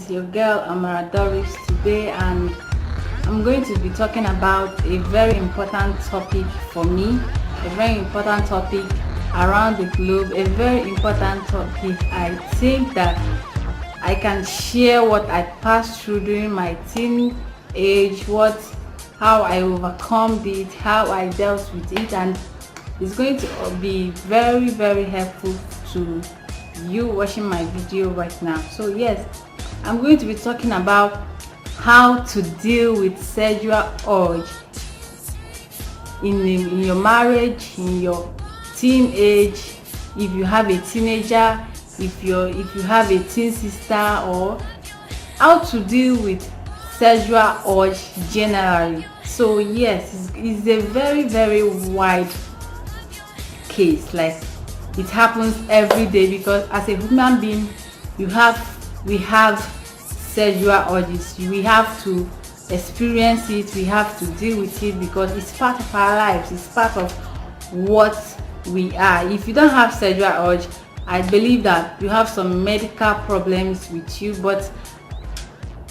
Your girl Amara Doris today, and I'm going to be talking about a very important topic for me, a very important topic around the globe, a very important topic. I think that I can share what I passed through during my teen age, how I overcome it, how I dealt with it, and it's going to be very, very helpful to you watching my video right now. So yes, I'm going to be talking about how to deal with sexual urge in your marriage, in your teenage, if you have a teenager, if you have a teen sister, or how to deal with sexual urge generally. So yes, it's a very, very wide case. Like, it happens every day, because as a human being we have sexual urges. We have to experience it, we have to deal with it, because it's part of our lives, it's part of what we are. If you don't have sexual urge, I believe that you have some medical problems with you, but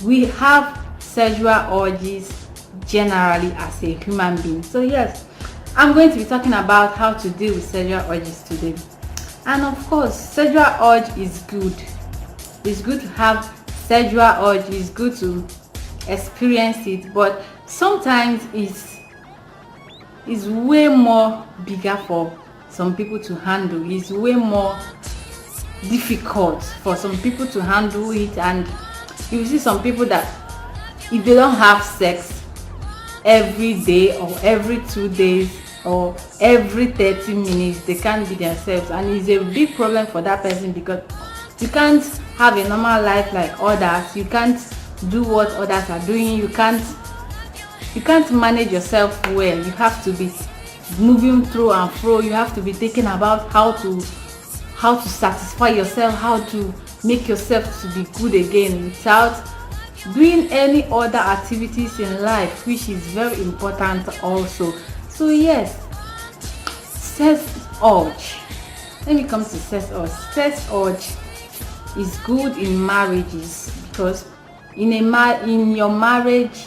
we have sexual urges generally as a human being. So yes, I'm going to be talking about how to deal with sexual urges today. And of course, sexual urge is good. It's good to have sexual urge, it's good to experience it, but sometimes it's way more bigger for some people to handle. It's way more difficult for some people to handle it. And you see some people that if they don't have sex every day or every 2 days or every 30 minutes, they can't be themselves, and it's a big problem for that person, because you can't have a normal life like others. You can't do what others are doing. You can't manage yourself well. You have to be moving through and fro. You have to be thinking about how to satisfy yourself, how to make yourself to be good again, without doing any other activities in life, which is very important also. So yes, sex urge. Let me come to sex urge. Sex urge is good in marriages, because in a marriage,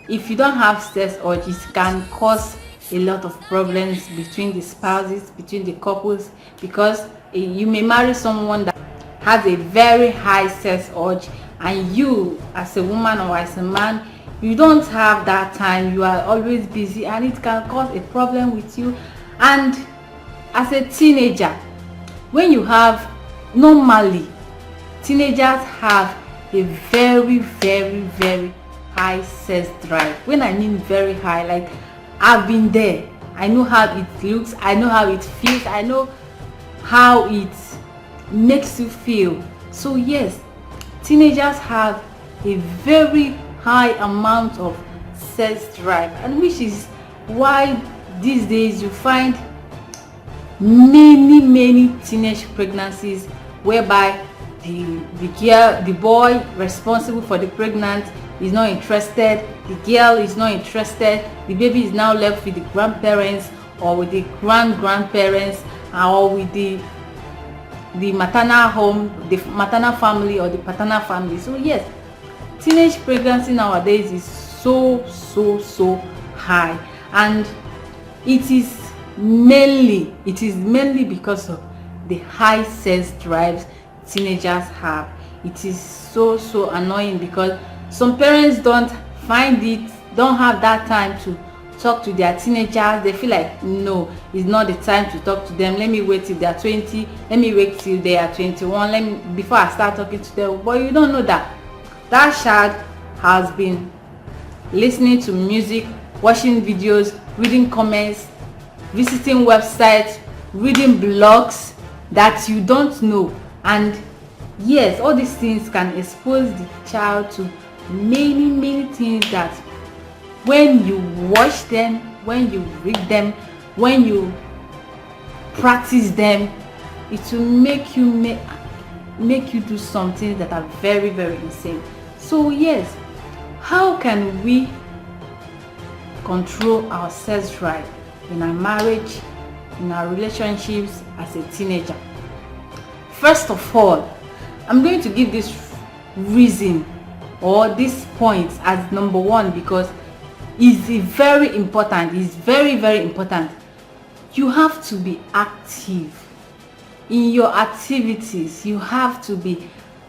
if you don't have sex urge, it can cause a lot of problems between the spouses, between the couples, because you may marry someone that has a very high sex urge, and you as a woman or as a man, you don't have that time. You are always busy, and it can cause a problem with you. And as a teenager, when you have, normally teenagers have a very, very, very high sex drive. When I mean very high, like, I've been there. I know how it looks, I know how it feels, I know how it makes you feel. So yes, teenagers have a very high amount of sex drive, and which is why these days you find many teenage pregnancies, whereby the boy responsible for the pregnancy is not interested, the girl is not interested, the baby is now left with the grandparents or with the grandparents, or with the maternal home, the maternal family or the paternal family. So yes, teenage pregnancy nowadays is so high, and it is mainly because of the high sex drives teenagers have. It is so annoying, because some parents don't have that time to talk to their teenagers. They feel like, no, it's not the time to talk to them. Let me wait till they are 20, let me wait till they are 21, before I start talking to them. But you don't know that child has been listening to music, watching videos, reading comments, visiting websites, reading blogs that you don't know. And yes, all these things can expose the child to many things that when you watch them, when you read them, when you practice them, it will make you do something that are very insane. So yes, how can we control our sex drive in our marriage, in our relationships as a teenager? First of all, I'm going to give this reason or this point as number one because it's very important. It's very, very important. You have to be active in your activities. You have to be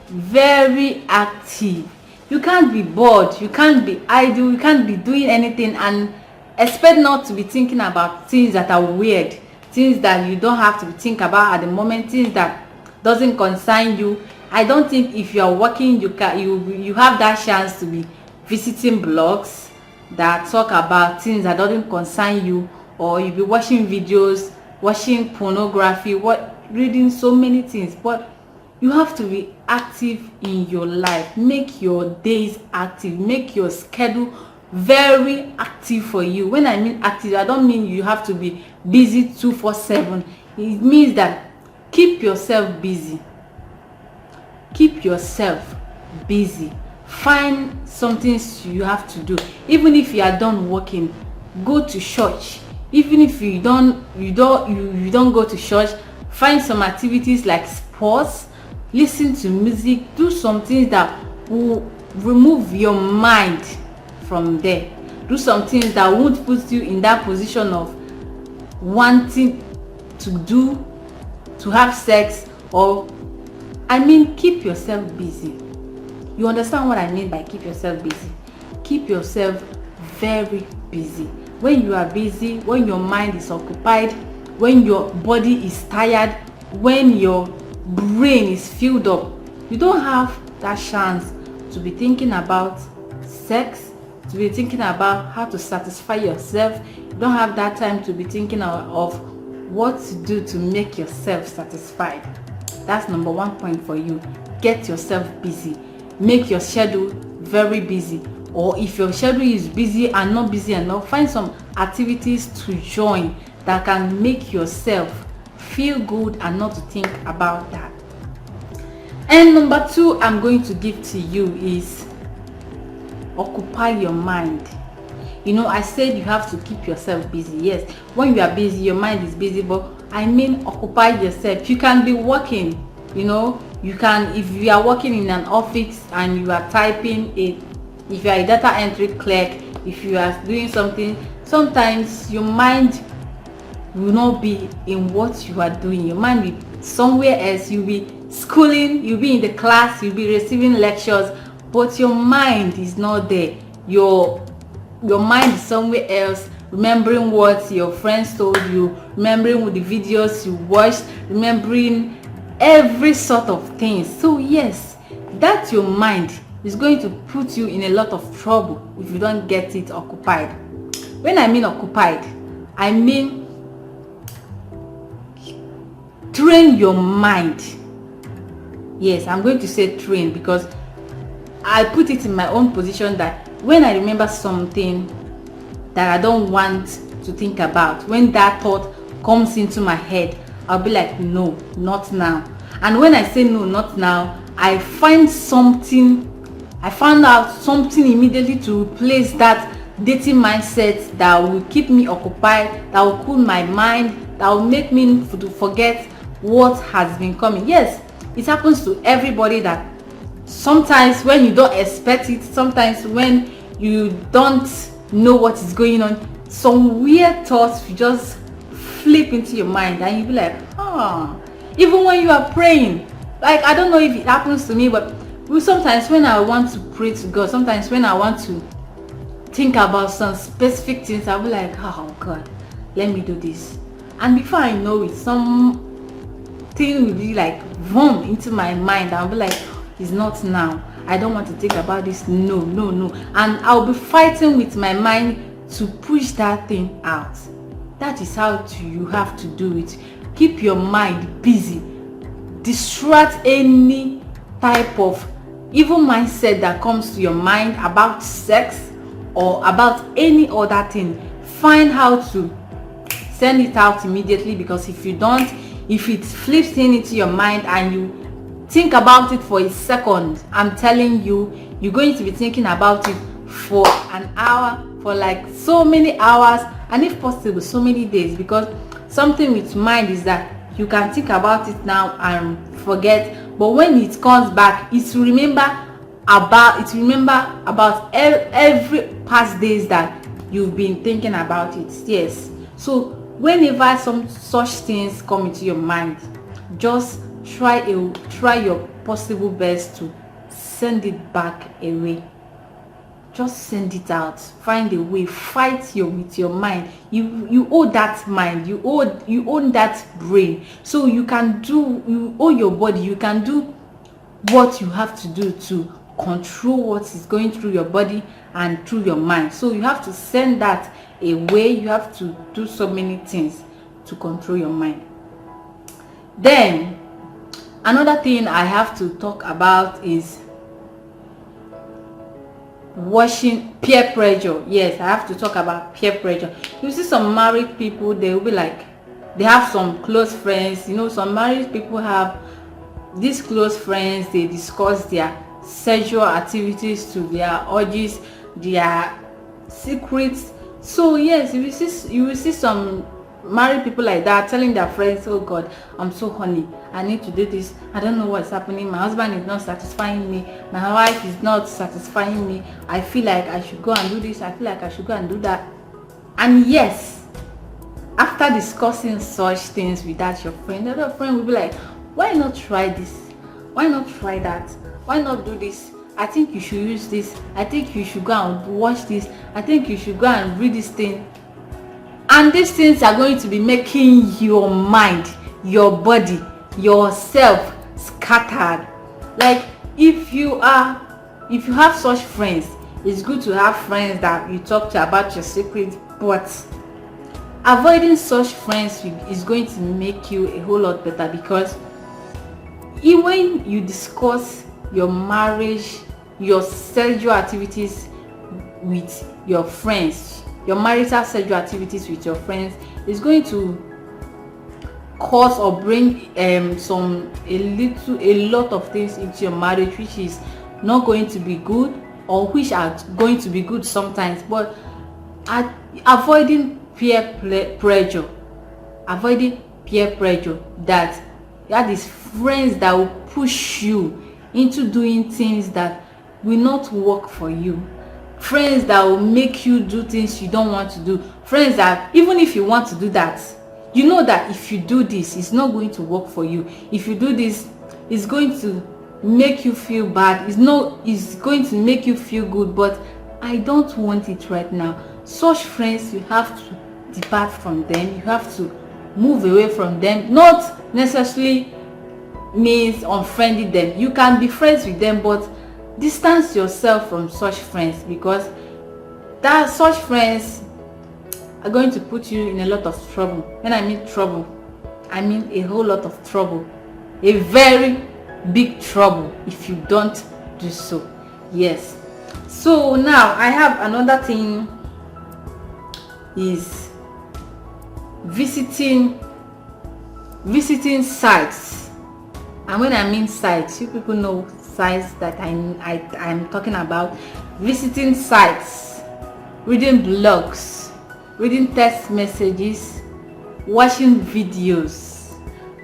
very active. You can't be bored, you can't be idle, you can't be doing anything and expect not to be thinking about things that are weird, things that you don't have to think about at the moment, things that doesn't concern you. I don't think if you are working you have that chance to be visiting blogs that talk about things that doesn't concern you, or you'll be watching videos, watching pornography, reading so many things. But you have to be active in your life. Make your days active, make your schedule very active for you. When I mean active, I don't mean you have to be busy 24/7. It means that keep yourself busy. Keep yourself busy. Find something you have to do. Even if you are done working, go to church. Even if you don't go to church, find some activities like sports, listen to music, do some things that will remove your mind from there. Do some things that won't put you in that position of wanting to have sex, or keep yourself busy. You understand what I mean by keep yourself busy? Keep yourself very busy. When you are busy, when your mind is occupied, when your body is tired, when your brain is filled up, you don't have that chance to be thinking about sex, to be thinking about how to satisfy yourself. You don't have that time to be thinking of what to do to make yourself satisfied. That's number one point for you. Get yourself busy. Make your schedule very busy. Or if your schedule is busy and not busy enough, find some activities to join that can make yourself feel good and not to think about that. And number two I'm going to give to you is occupy your mind. I said you have to keep yourself busy. Yes, when you are busy, your mind is busy, but occupy yourself. You can be working, you can, if you are working in an office and you are typing it, if you are a data entry clerk, if you are doing something, sometimes your mind will not be in what you are doing. Your mind will be somewhere else. You'll be schooling, you'll be in the class, you'll be receiving lectures, but your mind is not there. Your mind is somewhere else, remembering what your friends told you, remembering the videos you watched, remembering every sort of things. So yes, that's your mind is going to put you in a lot of trouble if you don't get it occupied. When I mean occupied, I mean train your mind. Yes, I'm going to say train because I put it in my own position that when I remember something that I don't want to think about, when that thought comes into my head, I'll be like, no, not now. And when I say no, not now, I find out something immediately to replace that dating mindset that will keep me occupied, that will cool my mind, that will make me to forget what has been coming. Yes, it happens to everybody that sometimes when you don't expect it, sometimes when you don't know what is going on, some weird thoughts will just flip into your mind and you'll be like, even when you are praying. Like, I don't know if it happens to me, but sometimes when I want to pray to God, sometimes when I want to think about some specific things, I'll be like, oh God, let me do this. And before I know it, something will be like boom into my mind. I'll be like, it's not now. I don't want to think about this. No. And I'll be fighting with my mind to push that thing out. That is how you have to do it. Keep your mind busy. Distract any type of evil mindset that comes to your mind about sex or about any other thing. Find how to send it out immediately, because if you don't, if it flips into your mind and you think about it for a second, I'm telling you, you're going to be thinking about it for an hour, for like so many hours, and if possible so many days. Because something with mind is that you can think about it now and forget, but when it comes back, it will remember about every past days that you've been thinking about it. Yes. So whenever some such things come into your mind, just try your possible best to send it back away. Just send it out. Find a way. Fight with your mind. You own that mind. You own that brain. So you own your body. You can do what you have to do to control what is going through your body and through your mind. So you have to send that away. You have to do so many things to control your mind. Then another thing I have to talk about is watching peer pressure. Yes, I have to talk about peer pressure. You see some married people, they will be like, they have some close friends. You know, some married people have these close friends. They discuss their sexual activities to their urges, their secrets. So yes, you will see some married people like that telling their friends, oh God, I'm so horny, I need to do this, I don't know what's happening, my husband is not satisfying me, my wife is not satisfying me, I feel like I should go and do this, I feel like I should go and do that. And yes, after discussing such things with that your friend, the other friend will be like, why not try this, why not try that, why not do this, I think you should use this, I think you should go and watch this, I think you should go and read this thing. And these things are going to be making your mind, your body, yourself scattered. Like if you have such friends, it's good to have friends that you talk to about your secrets, but avoiding such friends is going to make you a whole lot better, because when you discuss your marriage, your sexual activities with your friends, your marital sexual activities with your friends, is going to cause or bring a lot of things into your marriage, which is not going to be good, or which are going to be good sometimes. But avoiding peer pressure, that is friends that will push you into doing things that will not work for you, friends that will make you do things you don't want to do, friends that even if you want to do that, you know that if you do this, it's not going to work for you. If you do this, it's going to make you feel bad. It's going to make you feel good, but I don't want it right now. Such friends, you have to depart from them. You have to move away from them. Not necessarily means unfriending them. You can be friends with them, but distance yourself from such friends, because such friends are going to put you in a lot of trouble. When I mean trouble, I mean a whole lot of trouble, a very big trouble if you don't do so. Yes. So now I have another thing, is visiting sites. And when I mean sites, you people know sites that I'm talking about. Visiting sites, reading blogs, reading text messages, watching videos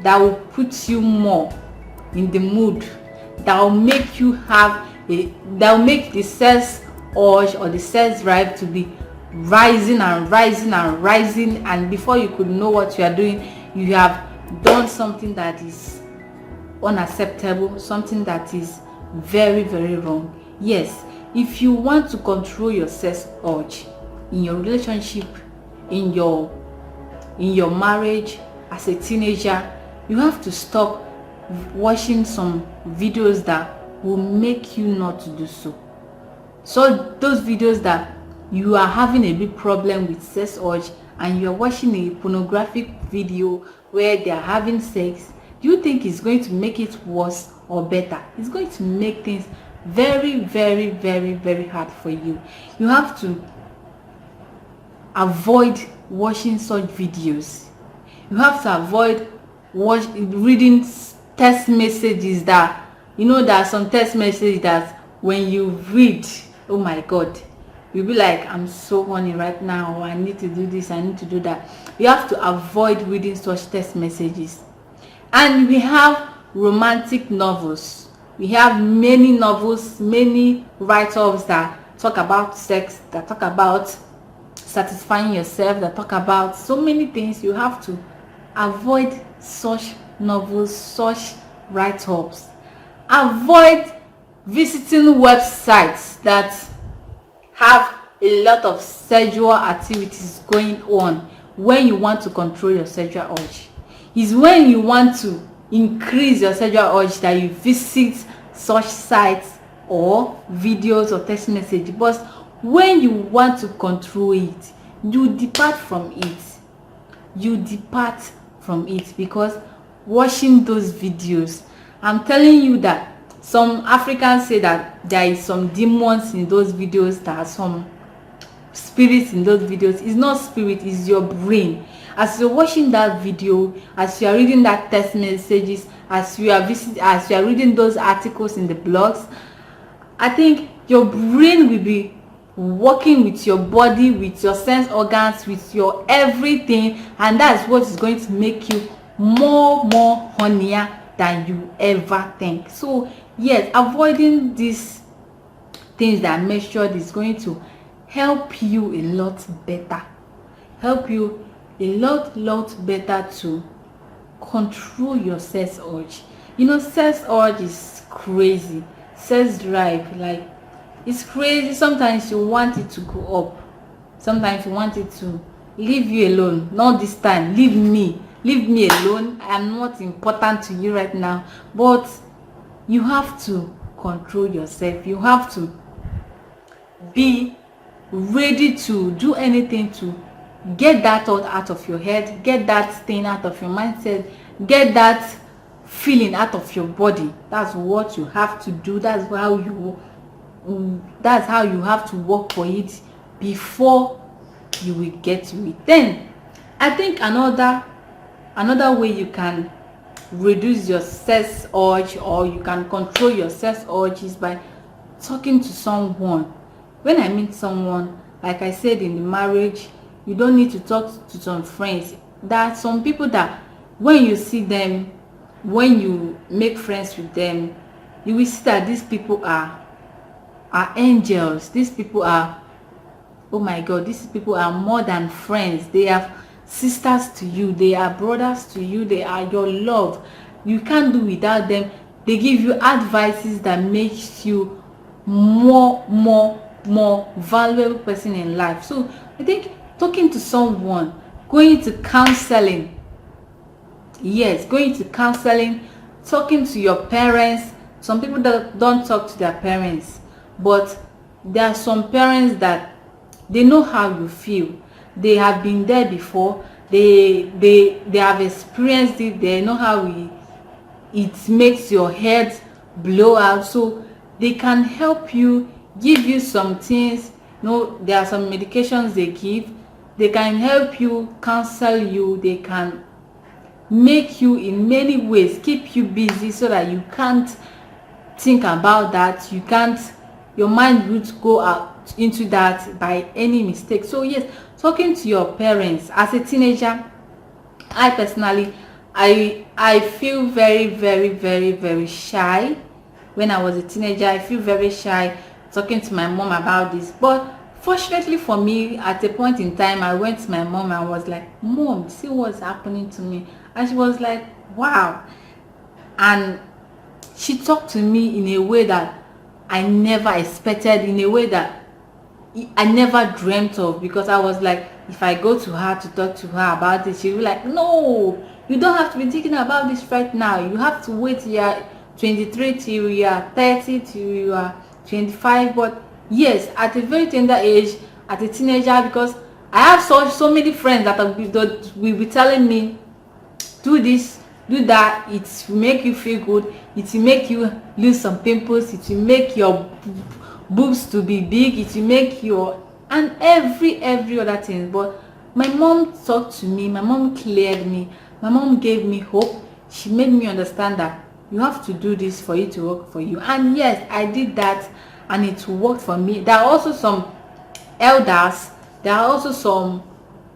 that will put you more in the mood, that will make you that will make the sex urge or the sex drive to be rising and rising and rising, and before you could know what you are doing, you have done something that is unacceptable, something that is very, very wrong. Yes, if you want to control your sex urge in your relationship, in your marriage, as a teenager, you have to stop watching some videos that will make you not to do so. So those videos that you are having a big problem with sex urge, and you're watching a pornographic video where they are having sex, do you think it's going to make it worse or better? It's going to make things very, very, very, very hard for you. You have to avoid watching such videos. You have to avoid reading text messages that, you know, there are some text messages that when you read, oh my God, you'll be like, I'm so horny right now, I need to do this, I need to do that. You have to avoid reading such text messages. And we have romantic novels. We have many novels, many write-ups that talk about sex, that talk about satisfying yourself, that talk about so many things. You have to avoid such novels, such write-ups. Avoid visiting websites that have a lot of sexual activities going on when you want to control your sexual urge. It's when you want to increase your sexual urge that you visit such sites or videos or text message. But when you want to control it, you depart from it. You depart from it, because watching those videos, I'm telling you that some Africans say that there is some demons in those videos, that are some spirits in those videos. It's not spirit, it's your brain. As you're watching that video, as you are reading that text messages, as you are reading those articles in the blogs, I think your brain will be working with your body, with your sense organs, with your everything, and that's what is going to make you more hornier than you ever think. So yes, avoiding these things that I mentioned is going to help you a lot better, help you a lot better to control your sex urge. You know, sex urge is crazy. Sex drive, like, it's crazy. Sometimes you want it to go up, sometimes you want it to leave you alone. Not this time, leave me alone. I am not important to you right now. But you have to control yourself. You have to be ready to do anything to get that thought out of your head, get that thing out of your mindset, get that feeling out of your body. That's what you have to do. That's how you have to work for it before you will get to it. Then I think another way you can reduce your sex urge, or you can control your sex urge, is by talking to someone. When I mean someone, like I said, in the marriage, you don't need to talk to some friends. There are some people that when you see them, when you make friends with them, you will see that these people are angels. These people are, oh my God, these people are more than friends. They are sisters to you, they are brothers to you, they are your love. You can't do without them. They give you advices that makes you more valuable person in life. So I think talking to someone, going to counseling, yes, going to counseling, talking to your parents. Some people that don't talk to their parents, but there are some parents that they know how you feel. They have been there before. They have experienced it. They know how it makes your head blow out. So they can help you, give you some things. You know, there are some medications they give. They can help you, counsel you. They can make you in many ways, keep you busy so that you can't think about that. You can't, your mind would go out into that by any mistake. So yes, talking to your parents. As a teenager, I personally, I feel very shy. When I was a teenager, I feel very shy talking to my mom about this. But fortunately for me, at a point in time, I went to my mom and was like, Mom, see what's happening to me. And she was like, wow. And she talked to me in a way that I never expected, in a way that I never dreamt of, because I was like, if I go to her to talk to her about this, she'll be like, no, you don't have to be thinking about this right now. You have to wait till you are 23 till you are 30 till you are 25. But yes, at a very tender age, at a teenager, because I have so many friends that will be telling me, do this, do that, it will make you feel good, it will make you lose some pimples, it will make your boobs to be big, it will make your, and every other thing. But my mom talked to me, my mom cleared me, my mom gave me hope. She made me understand that you have to do this for it to work for you. And yes, I did that and it worked for me. There are also some elders, there are also some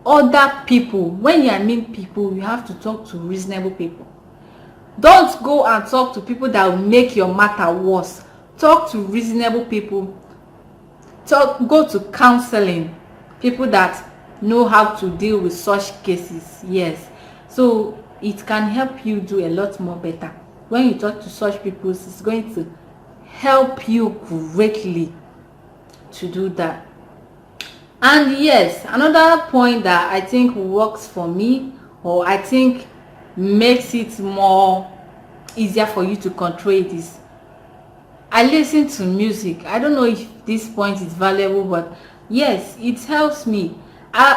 other people. When you meet people, you have to talk to reasonable people. Don't go and talk to people that will make your matter worse. Talk to reasonable people. Go to counseling, people that know how to deal with such cases. Yes, so it can help you do a lot more better. When you talk to such people, it's going to help you greatly to do that. And yes, another point that I think works for me, or I think makes it more easier for you to control it, is I listen to music. I don't know if this point is valuable, but yes, it helps me.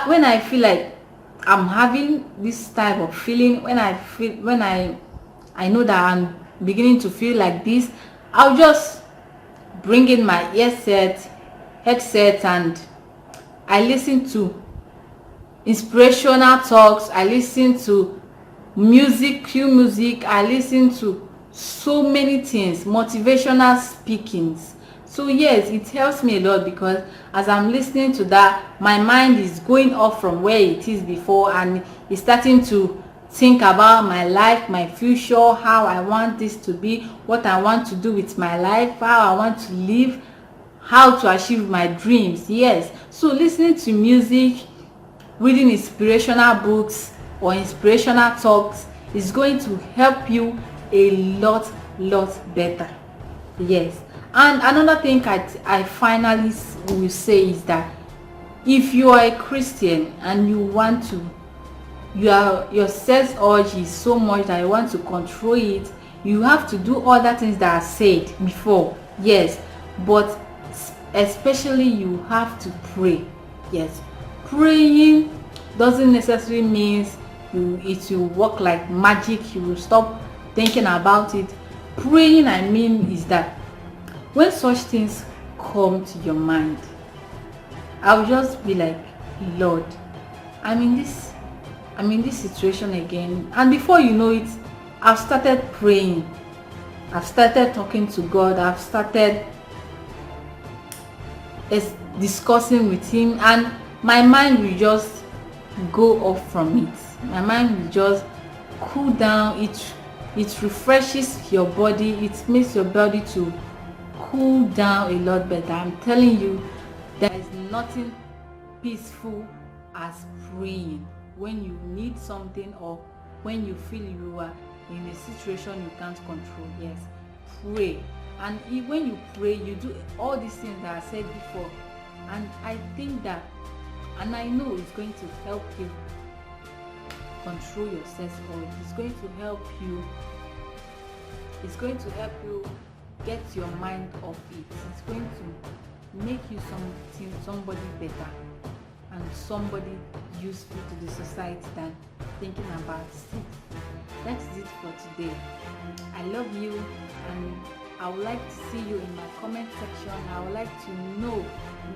When I feel like I'm having this type of feeling, when I know that I'm beginning to feel like this, I'll just bring in my headset, and I listen to inspirational talks. I listen to cue music. I listen to so many things, motivational speakings. So yes, it helps me a lot, because as I'm listening to that, my mind is going off from where it is before, and it's starting to think about my life, my future, how I want this to be, what I want to do with my life, how I want to live, how to achieve my dreams. Yes, so listening to music, reading inspirational books or inspirational talks is going to help you a lot better. Yes, and another thing I finally will say is that if you are a Christian and you want to, your sex urge is so much that you want to control it, you have to do all that things that are said before. Yes, but especially you have to pray. Yes, praying doesn't necessarily mean it will work like magic. You will stop thinking about it. Praying, I mean, is that when such things come to your mind, I'll just be like, Lord, I'm in this situation again. And before you know it, I've started praying. I've started talking to God. I've started discussing with him, and my mind will just go off from it. My mind will just cool down. It refreshes your body. It makes your body to cool down a lot better. I'm telling you, there is nothing peaceful as praying when you need something, or when you feel you are in a situation you can't control. Yes, pray. And when you pray, you do all these things that I said before, and I think that, and I know it's going to help you control your sex urge. It's going to help you get your mind off it. It's going to make you somebody better and somebody useful to the society than thinking about sex. That's it for today. I love you, and I would like to see you in my comment section. I would like to know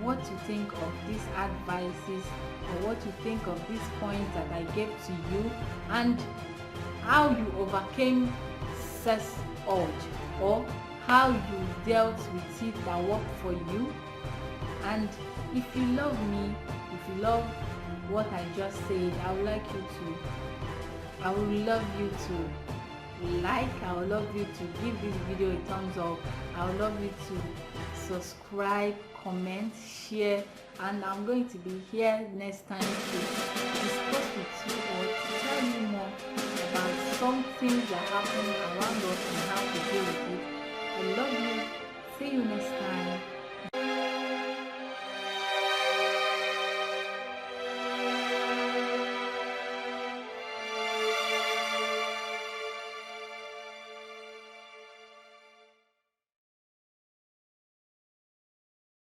what you think of these advices, or what you think of these points that I gave to you, and how you overcame sex urge, or how you dealt with it that worked for you. And if you love me, if you love what I just said, I would love you to like, I would love you to give this video a thumbs up, I would love you to subscribe, comment, share, and I'm going to be here next time to discuss with you, or to tell you more about some things that happen around us and how to deal with it. I love you.